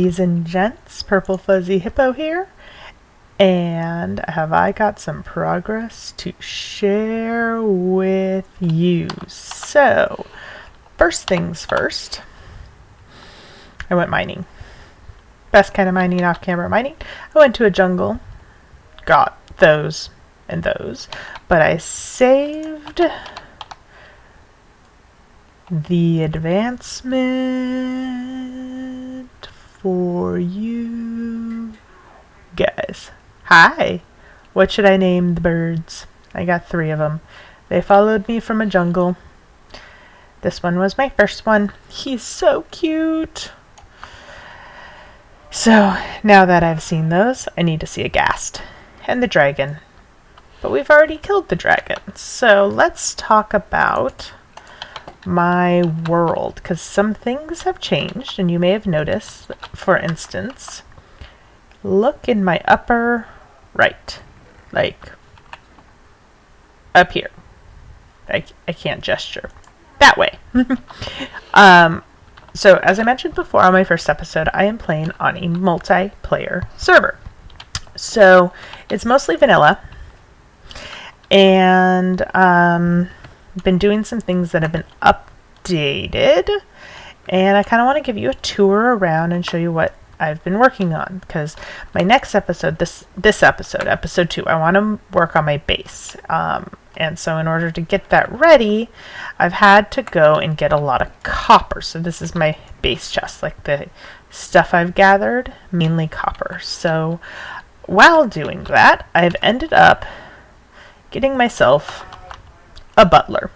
ladies and gents, PurpleFuzzyHippo here, and have I got some progress to share with you. So, first things first, I went mining. Best kind of mining, off-camera mining. I went to a jungle, got those and those, but I saved the advancement for you guys. Hi! What should I name the birds? I got 3 of them. They followed me from a jungle. This one was my first one. He's so cute! So, now that I've seen those, I need to see a ghast. And the dragon. But we've already killed the dragon. So, let's talk about my world, because some things have changed, and you may have noticed. For instance, look in my upper right, like up here. I can't gesture that way. So as I mentioned before on my first episode, I am playing on a multiplayer server. So it's mostly vanilla, and been doing some things that have been updated, and I kind of want to give you a tour around and show you what I've been working on, because my next episode, this episode, episode 2, I want to work on my base, and so in order to get that ready, I've had to go and get a lot of copper. So this is my base chest, like the stuff I've gathered, mainly copper. So while doing that, I've ended up getting myself a butler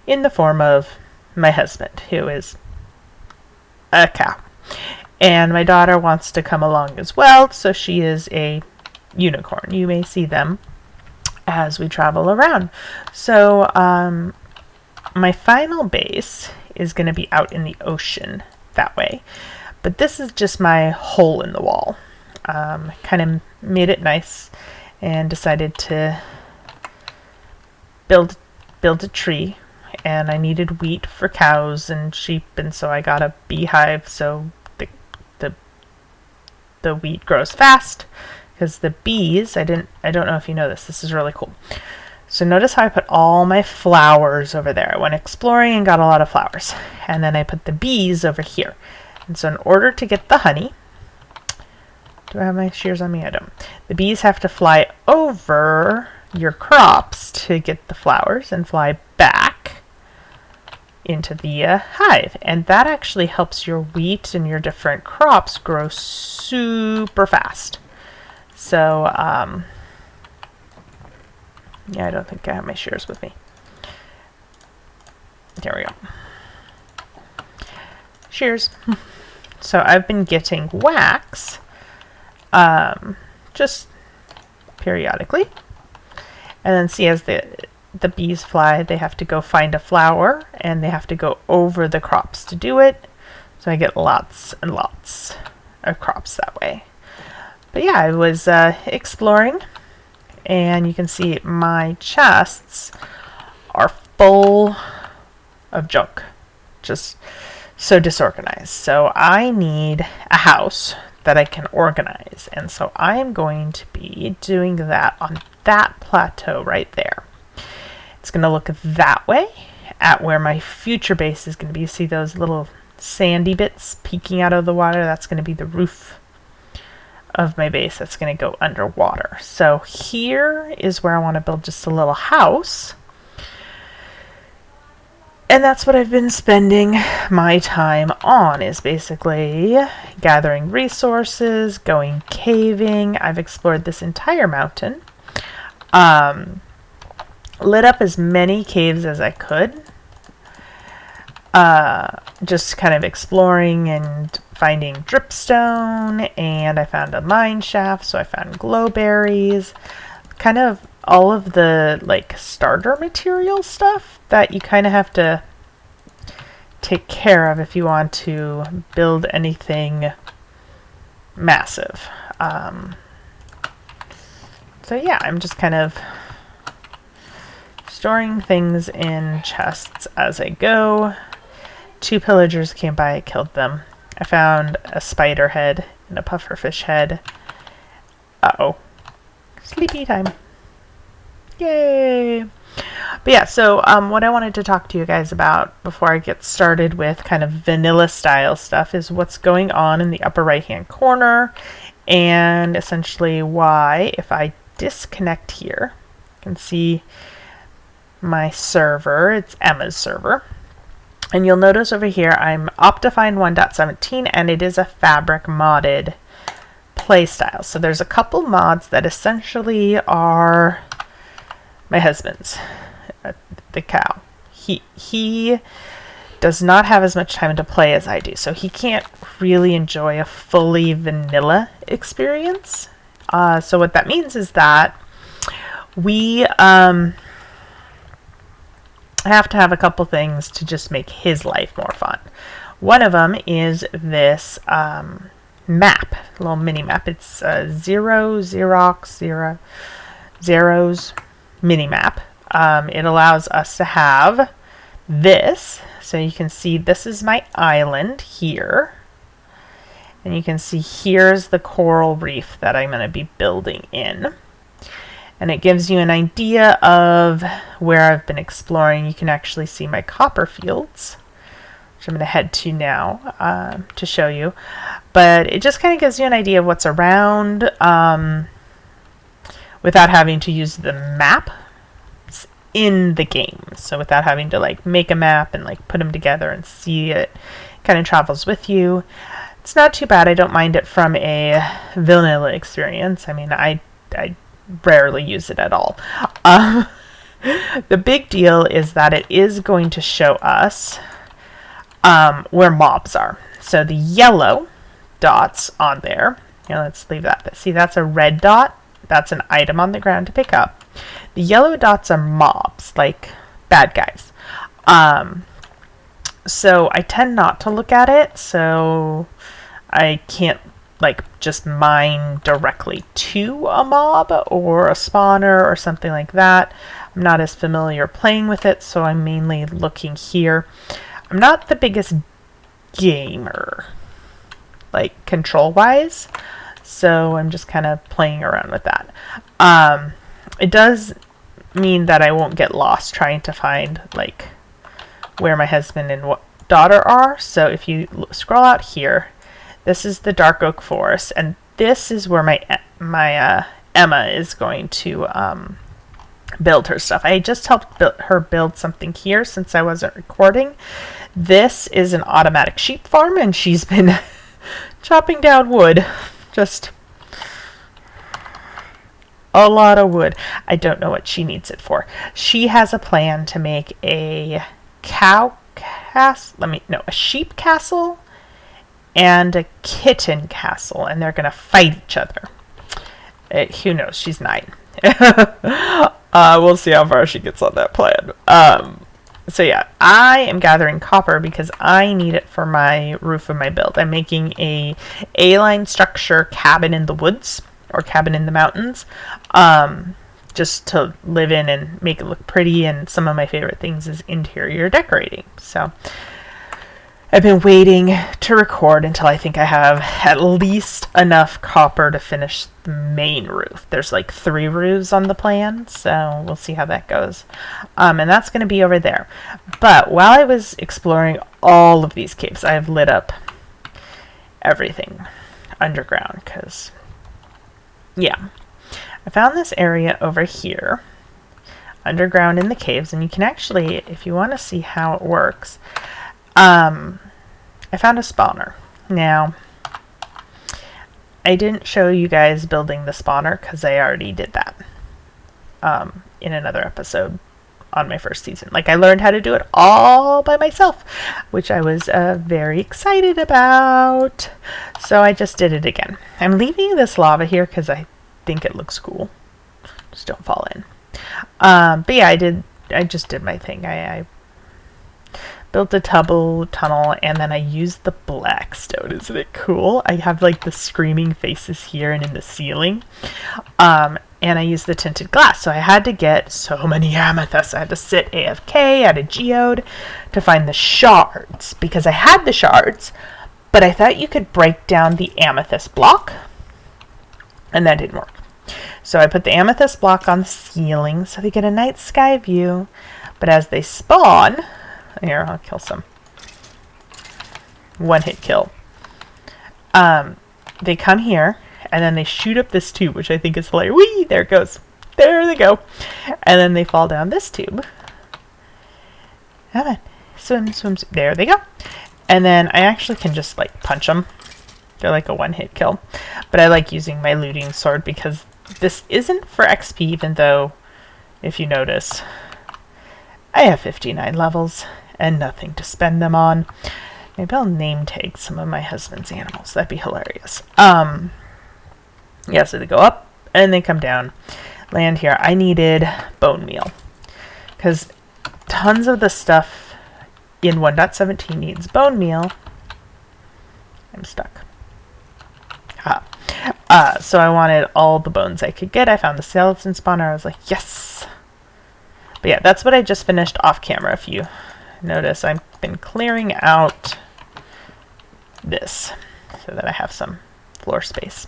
in the form of my husband, who is a cow, and my daughter wants to come along as well, so she is a unicorn. You may see them as we travel around. So my final base is going to be out in the ocean that way, but this is just my hole in the wall. Kind of made it nice and decided to build a tree, and I needed wheat for cows and sheep, and so I got a beehive so the wheat grows fast, because the bees, I don't know if you know this is really cool. So notice how I put all my flowers over there. I went exploring and got a lot of flowers, and then I put the bees over here. And so in order to get the honey, do I have my shears on me? I don't. The bees have to fly over your crops to get the flowers and fly back into the hive, and that actually helps your wheat and your different crops grow super fast. So yeah, I don't think I have my shears with me. There we go. Shears. So I've been getting wax just periodically. And then see, as the bees fly, they have to go find a flower, and they have to go over the crops to do it. So I get lots and lots of crops that way. But yeah, I was exploring, and you can see my chests are full of junk. Just so disorganized. So I need a house that I can organize, and so I am going to be doing that on that plateau right there. It's going to look that way at where my future base is going to be. You see those little sandy bits peeking out of the water? That's going to be the roof of my base. That's going to go underwater. So here is where I want to build just a little house. And that's what I've been spending my time on, is basically gathering resources, going caving. I've explored this entire mountain. Lit up as many caves as I could. Just kind of exploring and finding dripstone, and I found a mine shaft, so I found glowberries. Kind of all of the like starter material stuff that you kind of have to take care of if you want to build anything massive. So yeah, I'm just kind of storing things in chests as I go. 2 pillagers came by, I killed them. I found a spider head and a pufferfish head. Uh-oh. Sleepy time. Yay! But yeah, so what I wanted to talk to you guys about before I get started with kind of vanilla style stuff is what's going on in the upper right hand corner, and essentially why, if I disconnect here, you can see my server. It's Emma's server. And you'll notice over here I'm Optifine 1.17 and it is a fabric modded playstyle. So there's a couple mods that essentially are my husband's. The cow. He does not have as much time to play as I do, so he can't really enjoy a fully vanilla experience. So what that means is that we have to have a couple things to just make his life more fun. One of them is this map, a little mini map. It's Zero's mini map. It allows us to have this. So you can see this is my island here. And you can see here's the coral reef that I'm going to be building in. And it gives you an idea of where I've been exploring. You can actually see my copper fields, which I'm going to head to now to show you. But it just kind of gives you an idea of what's around without having to use the map in the game. So without having to like make a map and like put them together and see it, kind of travels with you. It's not too bad. I don't mind it from a vanilla experience. I mean, I rarely use it at all. The big deal is that it is going to show us where mobs are. So the yellow dots on there, let's leave that. See, that's a red dot. That's an item on the ground to pick up. The yellow dots are mobs, like bad guys. So I tend not to look at it, so I can't like just mine directly to a mob or a spawner or something like that. I'm not as familiar playing with it, so I'm mainly looking here. I'm not the biggest gamer, like control-wise, so I'm just kind of playing around with that. It does mean that I won't get lost trying to find like where my husband and daughter are. So if you scroll out here, this is the dark oak forest, and this is where my Emma is going to build her stuff. I just helped her build something here since I wasn't recording. This is an automatic sheep farm, and she's been chopping down wood. Just a lot of wood. I don't know what she needs it for. She has a plan to make a a sheep castle and a kitten castle, and they're going to fight each other. Who knows? She's 9. We'll see how far she gets on that plan. So yeah, I am gathering copper because I need it for my roof of my build. I'm making a A-line structure cabin in the woods or cabin in the mountains, just to live in and make it look pretty. And some of my favorite things is interior decorating. So I've been waiting to record until I think I have at least enough copper to finish the main roof. There's like 3 roofs on the plan, so we'll see how that goes. And that's going to be over there. But while I was exploring all of these caves, I've lit up everything underground because, yeah. I found this area over here, underground in the caves, and you can actually, if you want to see how it works, I found a spawner. Now, I didn't show you guys building the spawner because I already did that in another episode on my first season. Like, I learned how to do it all by myself, which I was very excited about. So I just did it again. I'm leaving this lava here because I think it looks cool. Just don't fall in. But yeah, I just did my thing. I built a tunnel, and then I used the black stone. Isn't it cool? I have like the screaming faces here and in the ceiling. And I used the tinted glass. So I had to get so many amethysts. I had to sit AFK at a geode to find the shards, because I had the shards, But I thought you could break down the amethyst block, and that didn't work. So I put the amethyst block on the ceiling so they get a night sky view. But as they spawn, here, I'll kill some. One hit kill. They come here, and then they shoot up this tube, which I think is hilarious. Whee! There it goes. There they go. And then they fall down this tube. Come on. Swim, swim, swim. There they go. And then I actually can just, like, punch them. They're like a one-hit kill. But I like using my looting sword because this isn't for XP, even though, if you notice, I have 59 levels and nothing to spend them on. Maybe I'll name tag some of my husband's animals. That'd be hilarious. Yeah, so they go up and they come down. Land here. I needed bone meal because tons of the stuff in 1.17 needs bone meal. I'm stuck. So I wanted all the bones I could get. I found the skeleton spawner. I was like, yes. But yeah, that's what I just finished off camera. If you notice, I've been clearing out this so that I have some floor space.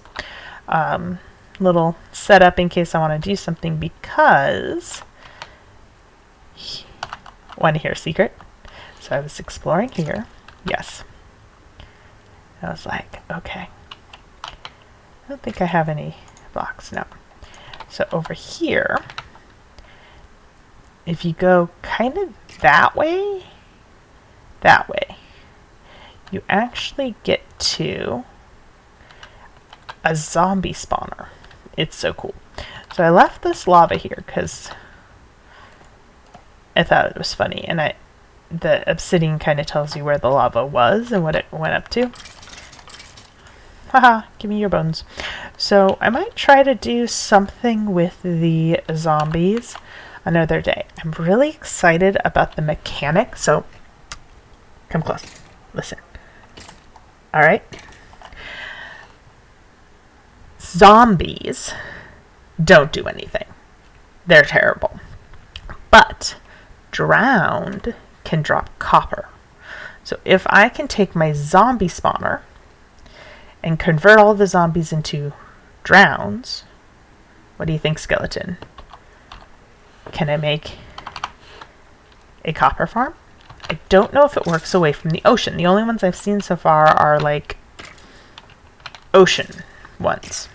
Little setup in case I want to do something because want to hear a secret? So I was exploring here. Yes. I was like, okay. I don't think I have any blocks. No. So over here, if you go kind of that way, you actually get to a zombie spawner. It's so cool. So I left this lava here because I thought it was funny, and the obsidian kind of tells you where the lava was and what it went up to. Haha, give me your bones. So I might try to do something with the zombies another day. I'm really excited about the mechanic. So come close. Listen. All right. Zombies don't do anything. They're terrible. But drowned can drop copper. So if I can take my zombie spawner and convert all the zombies into drowns, what do you think, skeleton? Can I make a copper farm? I don't know if it works away from the ocean. The only ones I've seen so far are like ocean ones.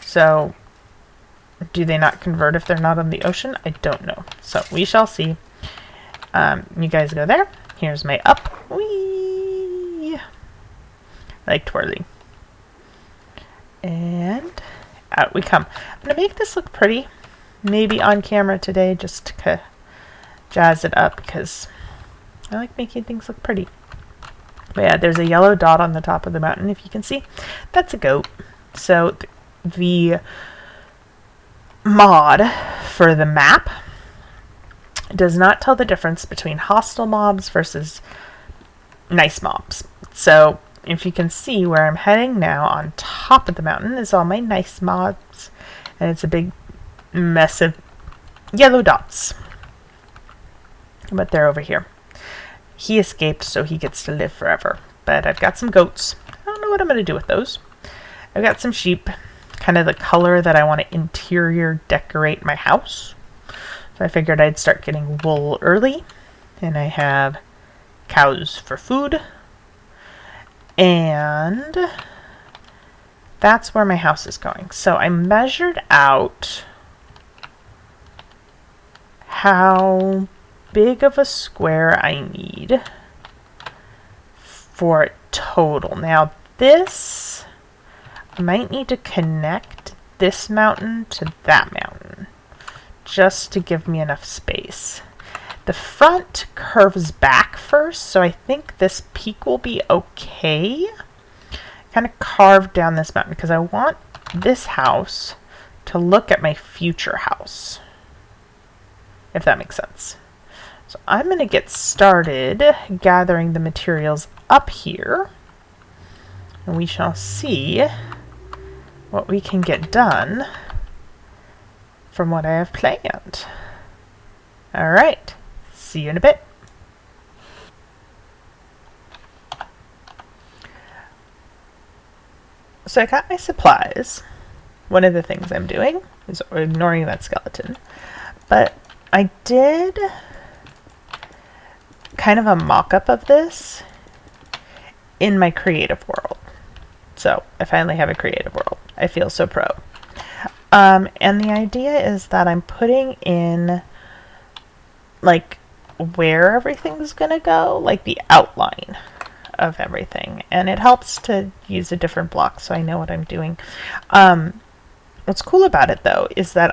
So do they not convert if they're not on the ocean? I don't know. So we shall see. You guys go there. Here's my up. Whee! Like twirling. And out we come. I'm going to make this look pretty. Maybe on camera today just to jazz it up because I like making things look pretty. But yeah, there's a yellow dot on the top of the mountain, if you can see. That's a goat. So the mod for the map does not tell the difference between hostile mobs versus nice mobs. So if you can see where I'm heading now, on top of the mountain is all my nice mobs, and it's a big mess of yellow dots. But they're over here. He escaped, so he gets to live forever. But I've got some goats. I don't know what I'm going to do with those. I've got some sheep, kind of the color that I want to interior decorate my house. So I figured I'd start getting wool early. And I have cows for food. And that's where my house is going. So I measured out how big of a square I need for total. Now this, I might need to connect this mountain to that mountain just to give me enough space. The front curves back first, so I think this peak will be okay. Kind of carved down this mountain because I want this house to look at my future house, if that makes sense. So I'm going to get started gathering the materials up here, and we shall see what we can get done from what I have planned. All right, see you in a bit. So I got my supplies. One of the things I'm doing is ignoring that skeleton. But I did kind of a mock-up of this in my creative world. So I finally have a creative world. I feel so pro. And the idea is that I'm putting in like where everything's gonna go, like the outline of everything. And it helps to use a different block so I know what I'm doing. What's cool about it though is that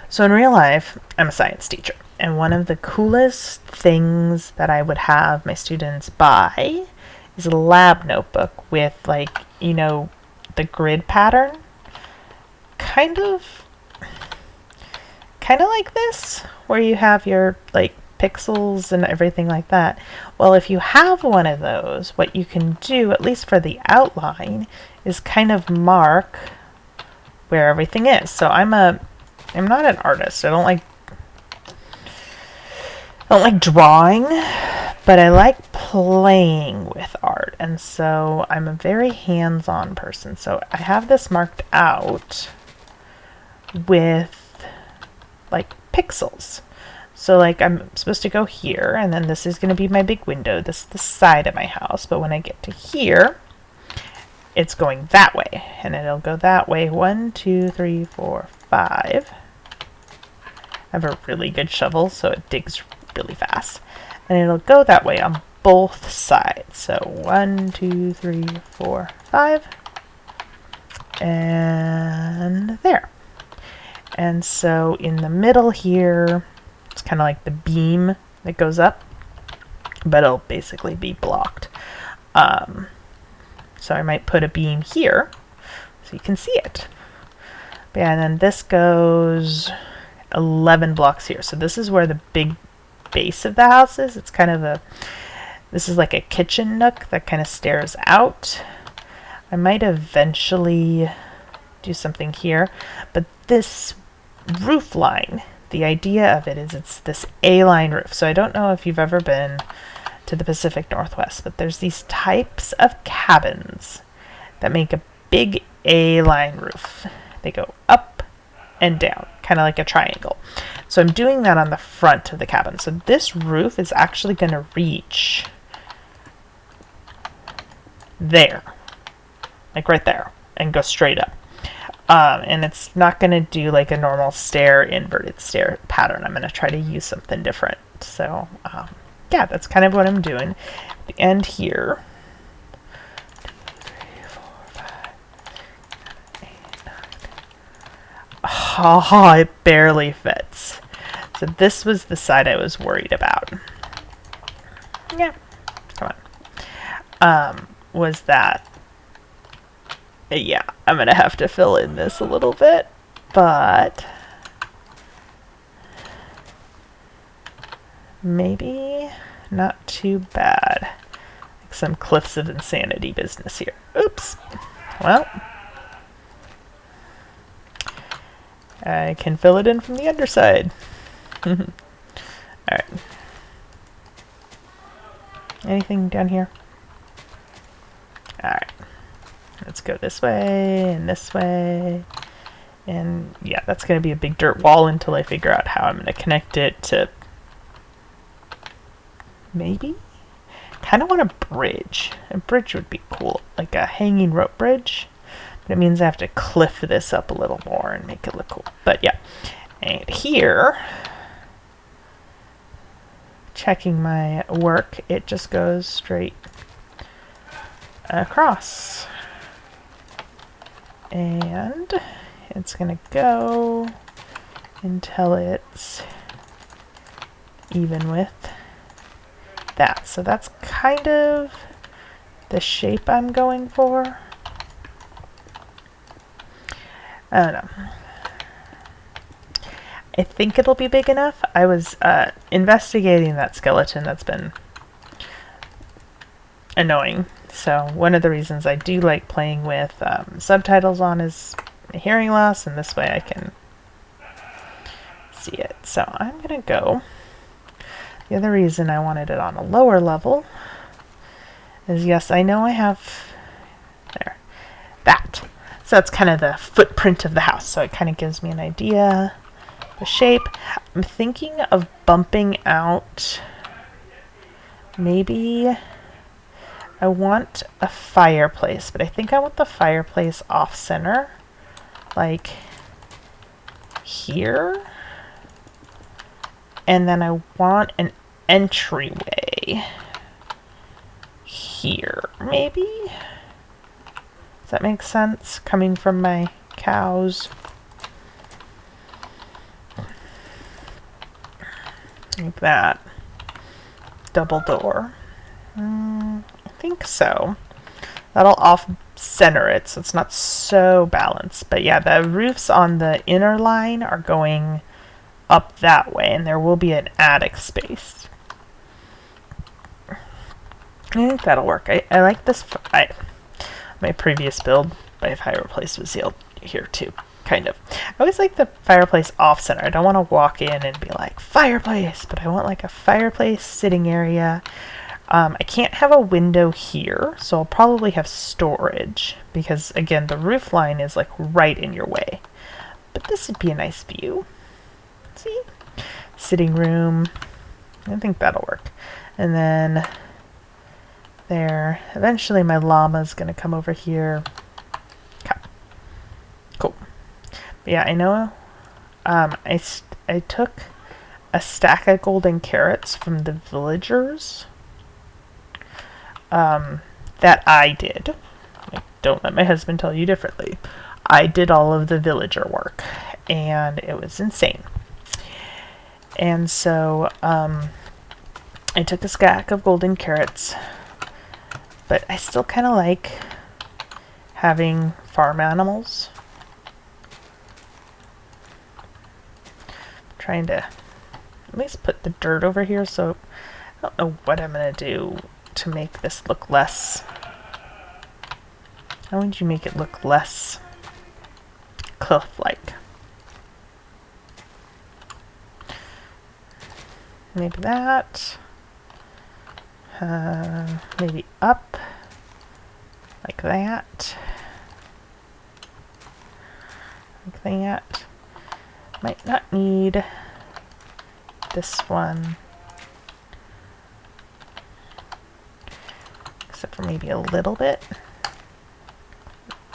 so in real life, I'm a science teacher. And one of the coolest things that I would have my students buy is a lab notebook with like, you know, the grid pattern. Kind of like this, where you have your like pixels and everything like that. Well, if you have one of those, what you can do, at least for the outline, is kind of mark where everything is. So I'm not an artist. I don't like drawing, but I like playing with art. And so I'm a very hands-on person. So I have this marked out with like pixels. So like I'm supposed to go here, and then this is going to be my big window. This is the side of my house. But when I get to here, it's going that way, and it'll go that way. 1, 2, 3, 4, 5. I have a really good shovel, so it digs really fast. And it'll go that way on both sides. So 1, 2, 3, 4, 5. And there. And so in the middle here, it's kind of like the beam that goes up, but it'll basically be blocked. So I might put a beam here so you can see it. But yeah, and then this goes 11 blocks here. So this is where the big base of the house is. It's kind of this is like a kitchen nook that kind of stares out. I might eventually do something here, but this roof line, the idea of it is it's this A-line roof. So I don't know if you've ever been to the Pacific Northwest, but there's these types of cabins that make a big A-line roof. They go up and down, kind of like a triangle. So I'm doing that on the front of the cabin. So this roof is actually going to reach there, like right there, and go straight up. And it's not going to do like a normal inverted stair pattern. I'm going to try to use something different. So yeah, that's kind of what I'm doing. At the end here, 2, 3, 4, 5, 8, 9. Oh, it barely fits. So this was the side I was worried about. Yeah, come on. Was that? Yeah, I'm gonna have to fill in this a little bit, but maybe not too bad. Like some cliffs of insanity business here. Oops. Well, I can fill it in from the underside. Alright. Anything down here? Alright. Let's go this way and this way. And yeah, that's going to be a big dirt wall until I figure out how I'm going to connect it to... Maybe? Kind of want a bridge. A bridge would be cool. Like a hanging rope bridge. But it means I have to cliff this up a little more and make it look cool. But yeah. And here, checking my work, it just goes straight across. And it's going to go until it's even with that. So that's kind of the shape I'm going for. I don't know. I think it'll be big enough. I was investigating that skeleton that's been annoying. So one of the reasons I do like playing with subtitles on is hearing loss, and this way I can see it. So I'm going to go. The other reason I wanted it on a lower level is, yes, I know I have that. So that's kind of the footprint of the house. So it kind of gives me an idea, the shape. I'm thinking of bumping out, maybe I want a fireplace, but I think I want the fireplace off center, like here. And then I want an entryway here, maybe? Does that make sense? Coming from my cows. Like that. Double door. I think so. That'll off-center it, so it's not so balanced. But yeah, the roofs on the inner line are going up that way, and there will be an attic space. I think that'll work. I like this. My previous build, my fireplace was here too, kind of. I always like the fireplace off-center. I don't want to walk in and be like, fireplace, but I want like a fireplace sitting area. I can't have a window here, so I'll probably have storage, because again, the roof line is like right in your way. But this would be a nice view. See? Sitting room. I think that'll work. And then there. Eventually my llama's going to come over here. Okay. Cool. But yeah, I know I took a stack of golden carrots from the villagers that I did. Like, don't let my husband tell you differently. I did all of the villager work, and it was insane. And so I took a stack of golden carrots, but I still kind of like having farm animals. I'm trying to at least put the dirt over here, so I don't know what I'm going to do to make this look less. How would you make it look less cliff-like? Maybe that. Maybe up. Like that. Like that. Might not need this one. Except for maybe a little bit.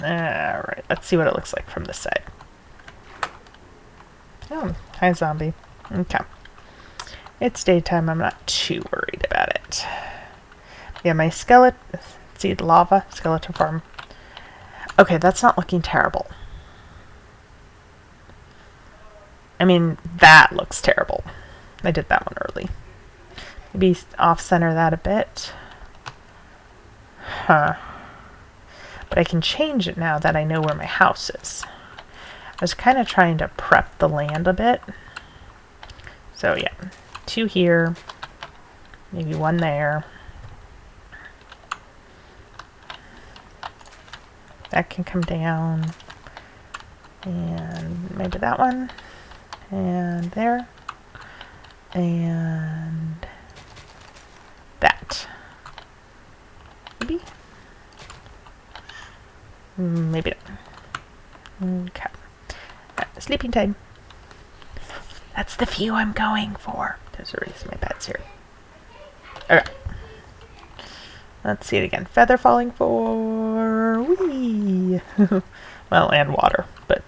Alright, let's see what it looks like from this side. Oh, hi zombie. Okay. It's daytime, I'm not too worried about it. Yeah, my skeleton, see the lava, skeleton farm. Okay, that's not looking terrible. I mean, that looks terrible. I did that one early. Maybe off-center that a bit. Huh. But I can change it now that I know where my house is. I was kind of trying to prep the land a bit. So yeah, 2 here, maybe 1 there. That can come down. And maybe that one. And there. And that. Maybe? Maybe not. Okay. Sleeping time. That's the view I'm going for. There's a reason my bed's here. Okay. Let's see it again. Feather falling for... Whee! Well, and water, but...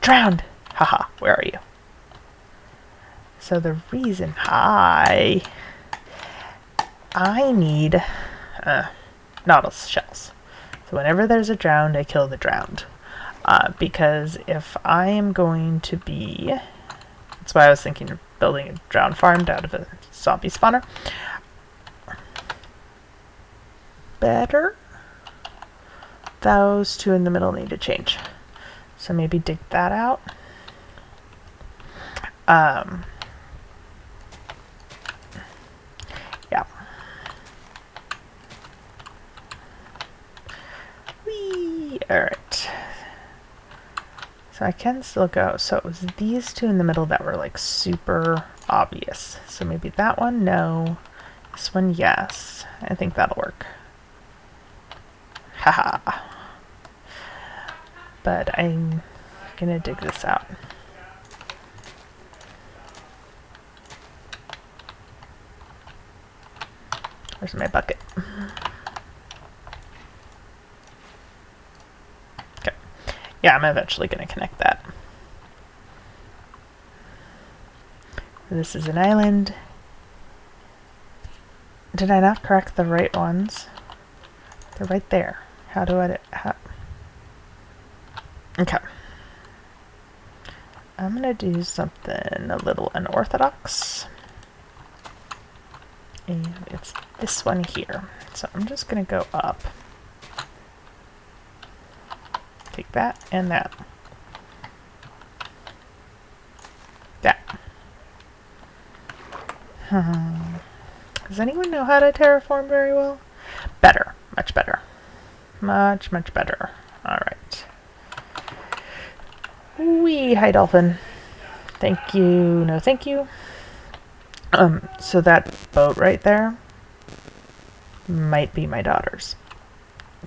Drowned! Haha, where are you? So the reason... Hi! I need... Nautilus shells. So whenever there's a drowned, I kill the drowned. Because if I am going to be... That's why I was thinking of building a drowned farm out of a zombie spawner. Better. Those 2 in the middle need to change. So maybe dig that out. Yeah. Whee! Alright. So I can still go. So it was these 2 in the middle that were like super obvious. So maybe that one, no. This one, yes. I think that'll work. Haha. but I'm gonna dig this out. Where's my bucket? Okay. Yeah, I'm eventually gonna connect that. This is an island. Did I not correct the right ones? They're right there. How do I... Okay. I'm gonna do something a little unorthodox. And it's this one here. So I'm just gonna go up. Take that and that. That. Does anyone know how to terraform very well? Better. Much better. Much, much better. Alright. Wee, hi dolphin. Thank you. No thank you. So that boat right there might be my daughter's.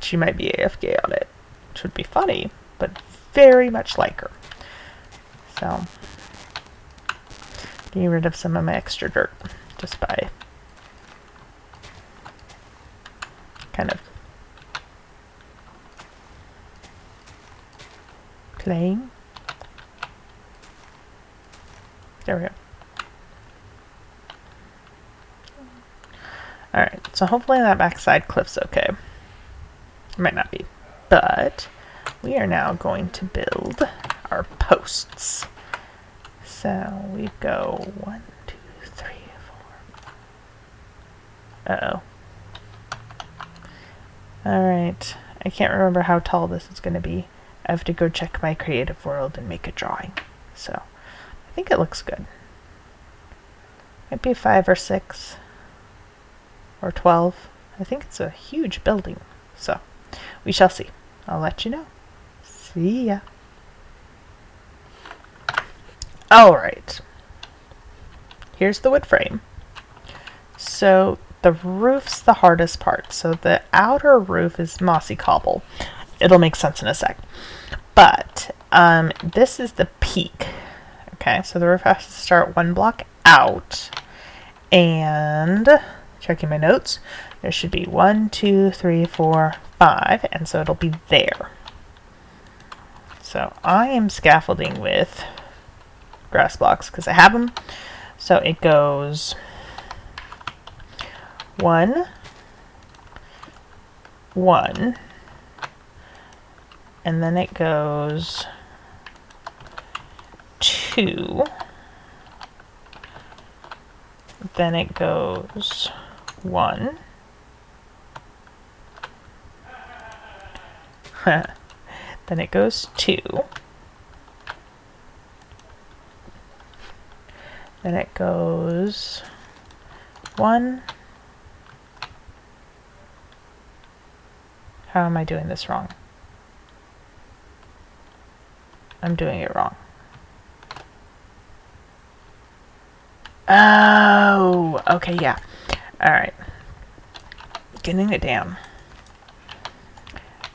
She might be AFK on it, which would be funny, but very much like her. So, getting rid of some of my extra dirt just by kind of playing. There we go. Alright, so hopefully that backside cliff's okay. It might not be, but we are now going to build our posts. So we go 1, 2, 3, 4. Uh-oh. Alright, I can't remember how tall this is going to be. I have to go check my creative world and make a drawing. So I think it looks good. Might be 5 or 6 or 12. I think it's a huge building. So we shall see. I'll let you know. See ya. Alright. Here's the wood frame. So the roof's the hardest part. So the outer roof is mossy cobble. It'll make sense in a sec. But this is the peak. Okay, so the roof has to start 1 block out. And checking my notes, there should be 1, 2, 3, 4, 5, and so it'll be there. So I am scaffolding with grass blocks because I have them. So it goes 1, 1, and then it goes 2, then it goes 1, then it goes 2, then it goes 1. How am I doing this wrong? I'm doing it wrong. Oh, okay, yeah. Alright. Getting it down.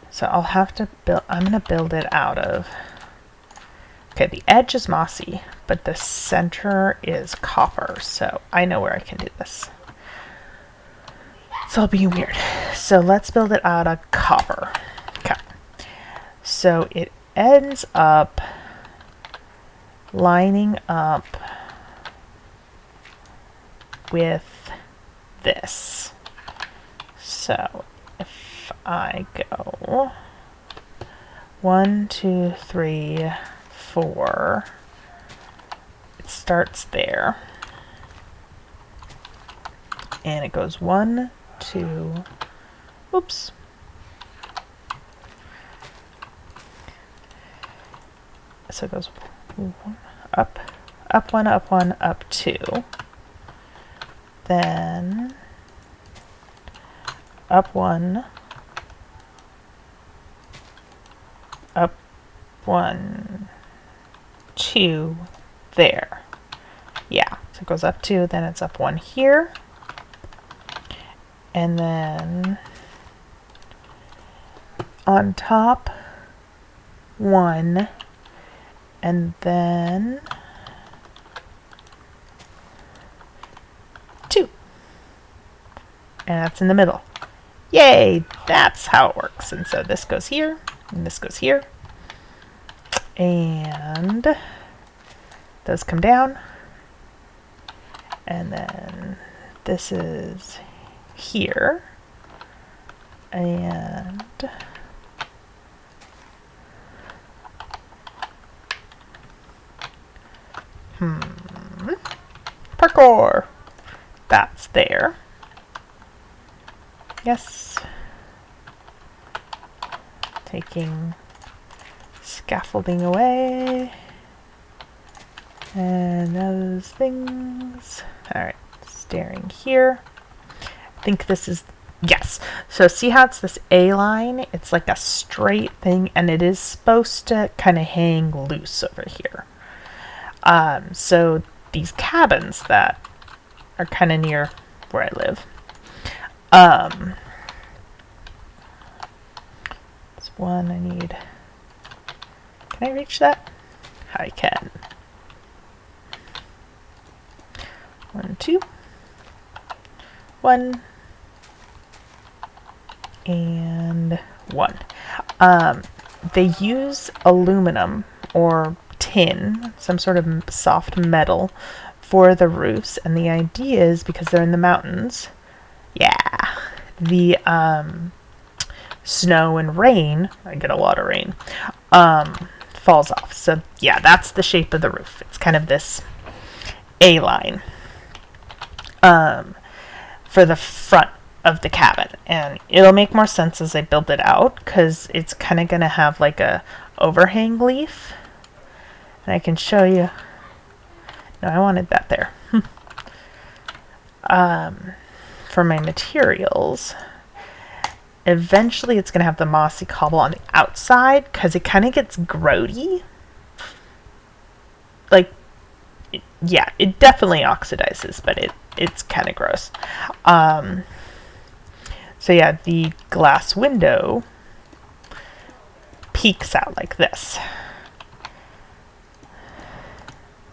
So I'll have to build, I'm going to build it out of, okay, the edge is mossy, but the center is copper, so I know where I can do this. It's all being weird. So let's build it out of copper. Okay. So it ends up lining up with this. So if I go 1, 2, 3, 4, it starts there. And it goes 1, 2, oops. So it goes up, up 1, up 1, up 2. Then up 1, up 1, 2, there. Yeah, so it goes up 2, then it's up 1 here. And then on top, 1, and then 2. And that's in the middle. Yay! That's how it works. And so this goes here, and this goes here. And those come down. And then this is here. And parkour! That's there. Yes. Taking scaffolding away. And those things. Alright, staring here. I think this is, yes. So see how it's this A line? It's like a straight thing, and it is supposed to kind of hang loose over here. So these cabins that are kind of near where I live. It's one I need. Can I reach that? I can. 1, 2. 1. And 1. They use aluminum or tin, some sort of soft metal, for the roofs, and the idea is because they're in the mountains, yeah, the snow and rain, I get a lot of rain, falls off. So yeah, that's the shape of the roof. It's kind of this A-line for the front of the cabin, and it'll make more sense as I build it out because it's kind of going to have like a overhang leaf, and I can show you. No, I wanted that there. For my materials, eventually it's going to have the mossy cobble on the outside because it kind of gets grody. Like, yeah, it definitely oxidizes, but it's kind of gross. So yeah, the glass window peeks out like this.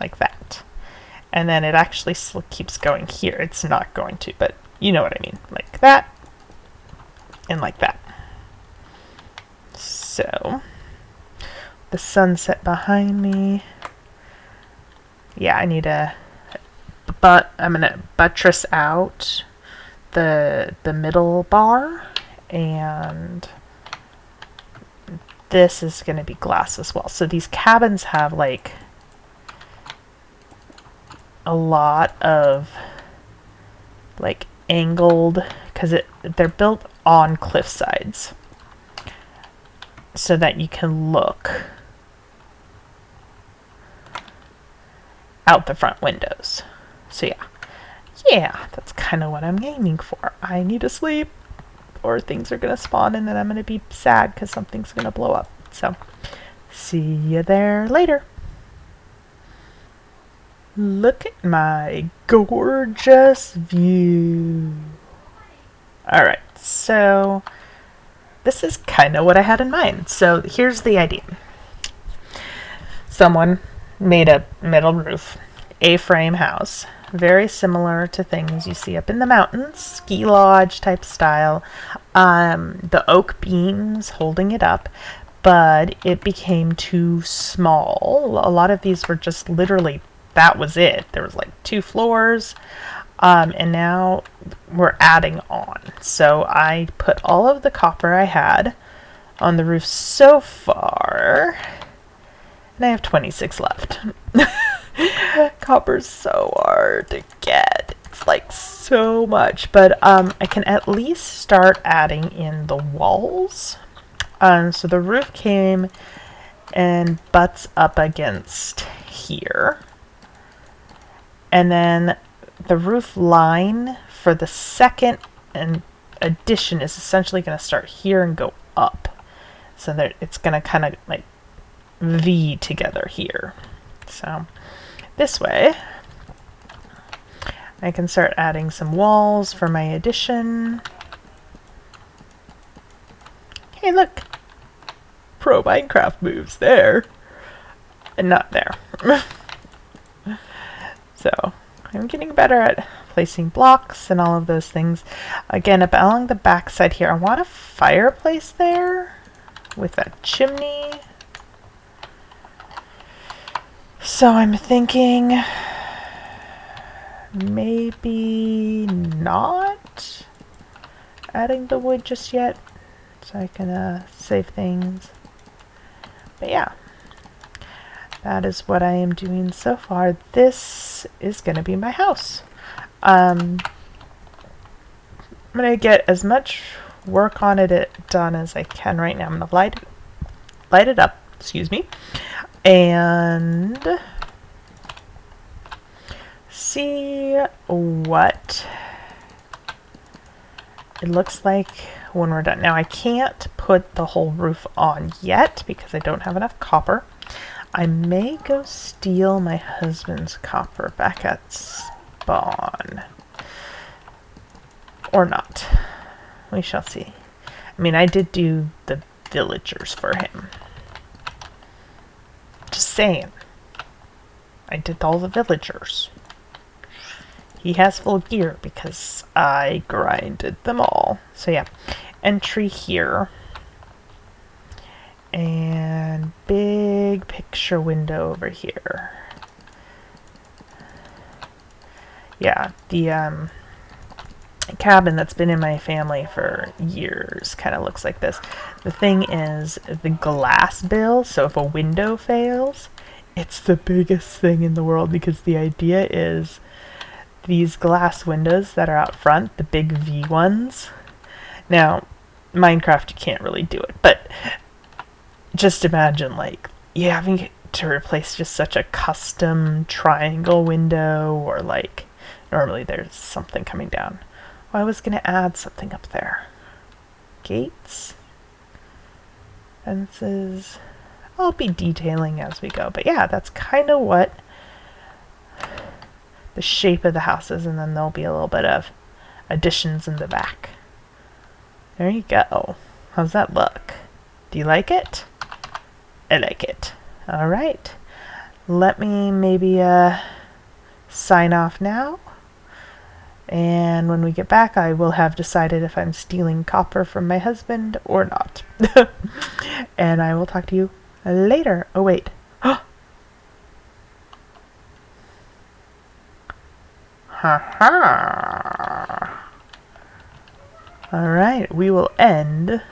Like that. And then it actually keeps going here. It's not going to, but you know what I mean. Like that. And like that. So, the sunset behind me. Yeah, I need a... But I'm going to buttress out the middle bar. And this is going to be glass as well. So these cabins have like a lot of like angled, because they're built on cliff sides so that you can look out the front windows. So yeah, that's kind of what I'm aiming for. I need to sleep or things are gonna spawn and then I'm gonna be sad because something's gonna blow up. So see you there later. Look at my gorgeous view. Alright, so this is kind of what I had in mind. So here's the idea. Someone made a metal roof, A-frame house, very similar to things you see up in the mountains, ski lodge type style. The oak beams holding it up, but it became too small. A lot of these were just literally, that was it. There was like 2 floors, and now we're adding on. So I put all of the copper I had on the roof so far, and I have 26 left. Copper's so hard to get. It's like so much, but I can at least start adding in the walls. So the roof came and butts up against here. And then the roof line for the second addition is essentially going to start here and go up. So that it's going to kind of like V together here. So this way I can start adding some walls for my addition. Hey, look. pro Minecraft moves there. And not there. So, I'm getting better at placing blocks and all of those things. Again, up along the back side here, I want a fireplace there with a chimney. So I'm thinking maybe not adding the wood just yet, so I can save things. But yeah, that is what I am doing so far. This is going to be my house. I'm going to get as much work on it done as I can right now. I'm going to light it up, excuse me, and see what it looks like when we're done. Now I can't put the whole roof on yet because I don't have enough copper. I may go steal my husband's copper back at spawn. Or not. We shall see. I mean, I did do the villagers for him. Just saying. I did all the villagers. He has full gear because I grinded them all. So yeah, entry here. And big picture window over here. Yeah, the cabin that's been in my family for years kind of looks like this. The thing is, the glass bill, so if a window fails, it's the biggest thing in the world because the idea is these glass windows that are out front, the big V ones. Now, Minecraft, you can't really do it, but just imagine, like, you having to replace just such a custom triangle window, or like, normally there's something coming down. Well, I was going to add something up there. Gates. Fences. I'll be detailing as we go, but yeah, that's kind of what the shape of the house is, and then there'll be a little bit of additions in the back. There you go. How's that look? Do you like it? I like it. Alright. Let me maybe sign off now. And when we get back, I will have decided if I'm stealing copper from my husband or not. And I will talk to you later. Oh, wait. Ha ha. Alright, we will end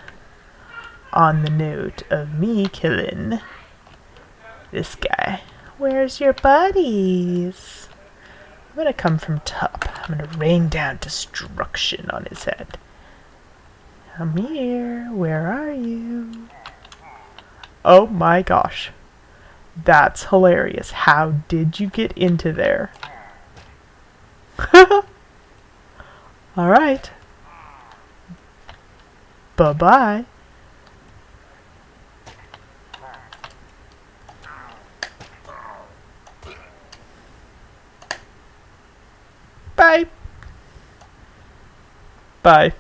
on the note of me killing this guy. Where's your buddies? I'm gonna come from top. I'm gonna rain down destruction on his head. Come here. Where are you? Oh my gosh. That's hilarious. How did you get into there? Alright. Bye-bye. Bye. Bye.